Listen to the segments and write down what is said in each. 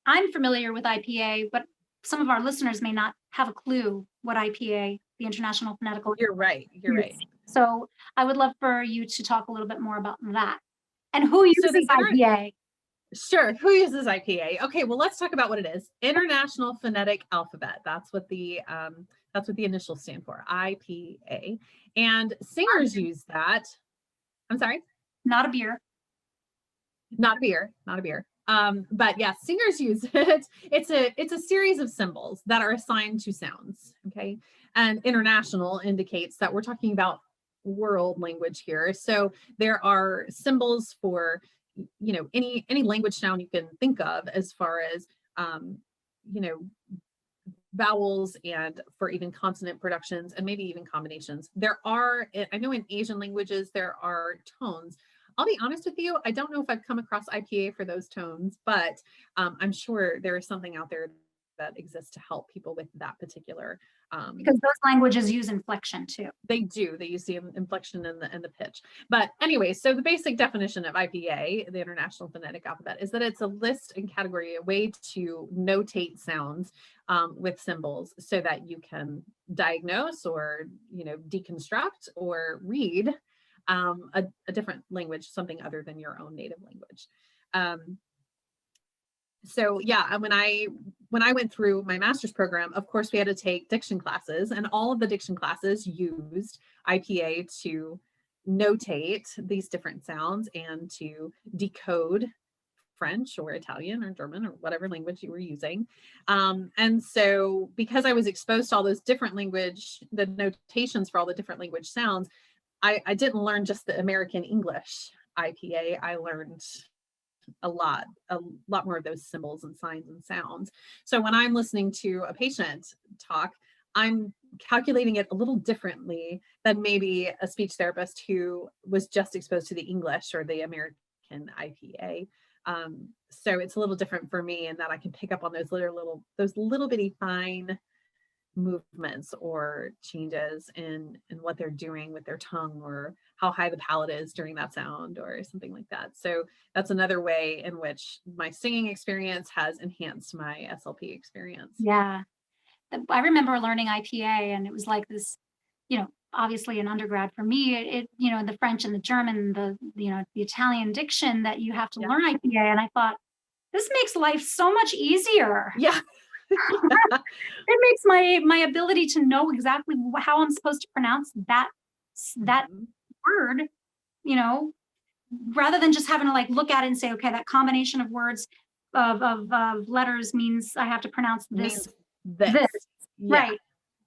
I'm familiar with IPA, but some of our listeners may not have a clue what IPA, the International Phonetical. You're right. You're right. So I would love for you to talk a little bit more about that. And who uses IPA? Sure. Who uses IPA? Okay, well, let's talk about what it is. International Phonetic Alphabet. That's what the initials stand for, IPA. And singers use that. I'm sorry? Not a beer. Not a beer. Not a beer. But yeah, singers use it. It's a series of symbols that are assigned to sounds. Okay. And international indicates that we're talking about world language here. So there are symbols for, you know, any language sound you can think of, as far as you know, vowels, and for even consonant productions, and maybe even combinations. There are, I know in Asian languages there are tones. I'll be honest with you, I don't know if I've come across IPA for those tones, but I'm sure there is something out there that exists to help people with that particular. Because those languages use inflection too. They do. They use the inflection and the pitch. But anyway, so the basic definition of IPA, the International Phonetic Alphabet, is that it's a list and category, a way to notate sounds with symbols, so that you can diagnose, or, you know, deconstruct, or read a different language, something other than your own native language. So yeah, when I went through my master's program, of course, we had to take diction classes, and all of the diction classes used IPA to notate these different sounds and to decode French or Italian or German or whatever language you were using. And so because I was exposed to all those different the notations for all the different language sounds, I didn't learn just the American English IPA. I learned a lot more of those symbols and signs and sounds. So when I'm listening to a patient talk, I'm calculating it a little differently than maybe a speech therapist who was just exposed to the English or the American IPA. So it's a little different for me in that I can pick up on those little bitty fine movements or changes in what they're doing with their tongue, or how high the palate is during that sound, or something like that. So that's another way in which my singing experience has enhanced my SLP experience. Yeah. I remember learning IPA, and it was like this, you know, obviously in undergrad for me, it you know, the French and the German, the Italian diction, that you have to learn IPA. And I thought, this makes life so much easier. Yeah. It makes my ability to know exactly how I'm supposed to pronounce that word, you know, rather than just having to like look at it and say, okay, that combination of words of letters means I have to pronounce this. Yeah.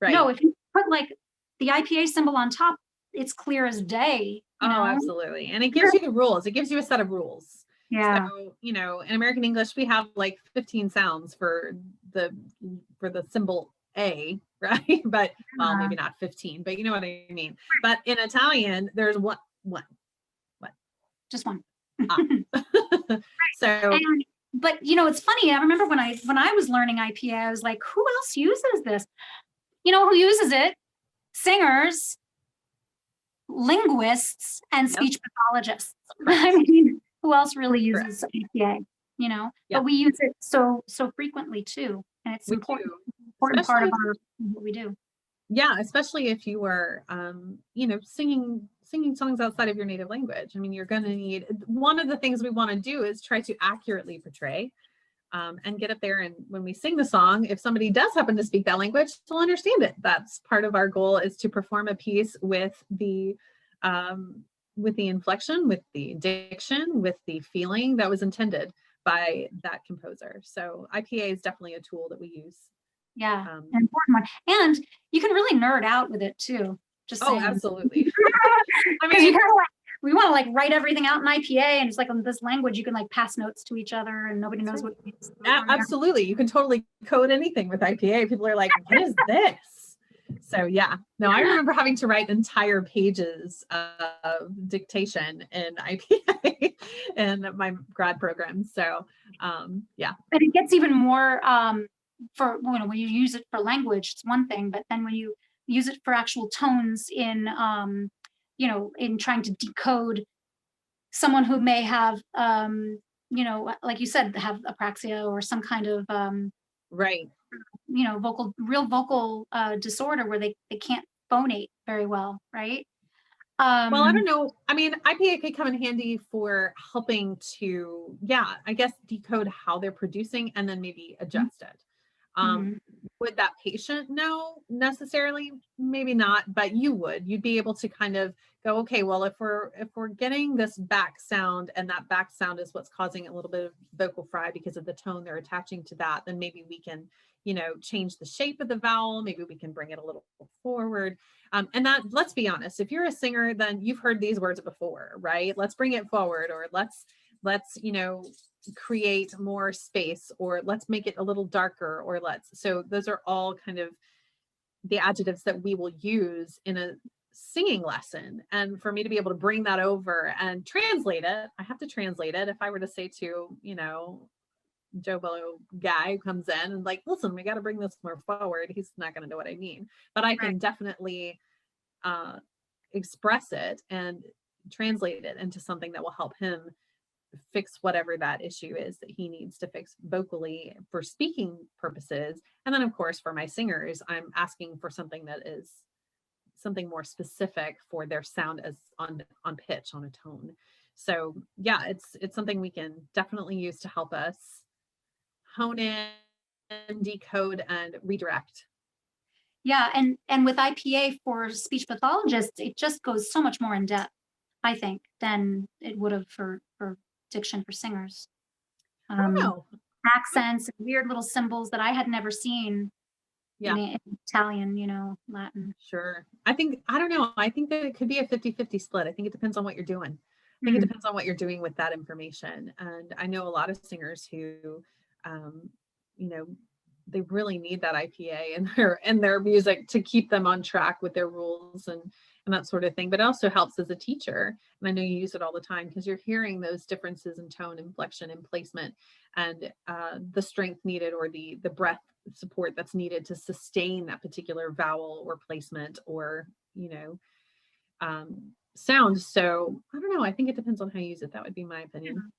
Right. No, if you put like the IPA symbol on top, it's clear as day. You know? Absolutely. And it gives you the rules. It gives you a set of rules. Yeah. So, you know, in American English, we have like 15 sounds for the symbol A, right? But well, maybe not 15, but you know what I mean. But in Italian, there's one. Just one. So, but you know, it's funny. I remember when I was learning IPA, I was like, who else uses this? You know who uses it? Singers, linguists, and speech pathologists. I mean, who else really uses IPA? You know, but we use it so frequently too, and it's important part of what we do. Yeah, especially if you were, you know, singing songs outside of your native language. I mean, you're going to need, one of the things we want to do is try to accurately portray and get up there. And when we sing the song, if somebody does happen to speak that language, they'll understand it. That's part of our goal, is to perform a piece with the inflection, with the diction, with the feeling that was intended by that composer. So IPA is definitely a tool that we use. Yeah, an important one. And you can really nerd out with it too. Just saying. Absolutely. I mean, you kind of like, we want to like write everything out in IPA, and it's like in this language you can like pass notes to each other and nobody knows what it means. Absolutely. You can totally code anything with IPA. People are like, what is this? So yeah, no, I remember having to write entire pages of dictation in IPA in my grad program. So yeah. But it gets even more for, you know, when you use it for language, it's one thing, but then when you use it for actual tones in, you know, in trying to decode someone who may have you know, like you said, have apraxia or some kind of, Right. you know, real vocal disorder where they can't phonate very well, right? Well, I don't Um, know. I mean, IPA could come in handy for helping to, yeah, I guess decode how they're producing and then maybe adjust it. Um, mhm. would that patient know necessarily? Maybe not, but you'd be able to kind of go, okay, well, if we're getting this back sound and that back sound is what's causing a little bit of vocal fry because of the tone they're attaching to that, then maybe we can, change the shape of the vowel. Maybe we can bring it a little forward. And that, let's be honest, if you're a singer, then you've heard these words before, right? Let's bring it forward, or let's create more space, or let's make it a little darker, or so those are all kind of the adjectives that we will use in a singing lesson. And for me to be able to bring that over and translate it, I have to translate it. If I were to say to, Joe Bello guy who comes in and like, listen, we got to bring this more forward, he's not going to know what I mean, but I Right. can definitely express it and translate it into something that will help him fix whatever that issue is that he needs to fix vocally for speaking purposes. And then of course for my singers, I'm asking for something that is something more specific for their sound as on pitch, on a tone. So yeah, it's something we can definitely use to help us hone in, decode, and redirect. Yeah, and with IPA for speech pathologists, it just goes so much more in depth, I think, than it would have for diction for singers. I don't Um, know. Accents and weird little symbols that I had never seen Yeah. in Italian, you know, Latin. Sure. I don't know. I think that it could be a 50-50 split. I think it depends on what you're doing. I think it Mm, depends on what you're doing with that information. And I know a lot of singers who, um, you know, they really need that IPA in their music to keep them on track with their rules and that sort of thing. But it also helps as a teacher. And I know you use it all the time because you're hearing those differences in tone, inflection, and placement, and the strength needed, or the breath support that's needed to sustain that particular vowel or placement, or sound. So I don't know, I think it depends on how you use it. That would be my opinion.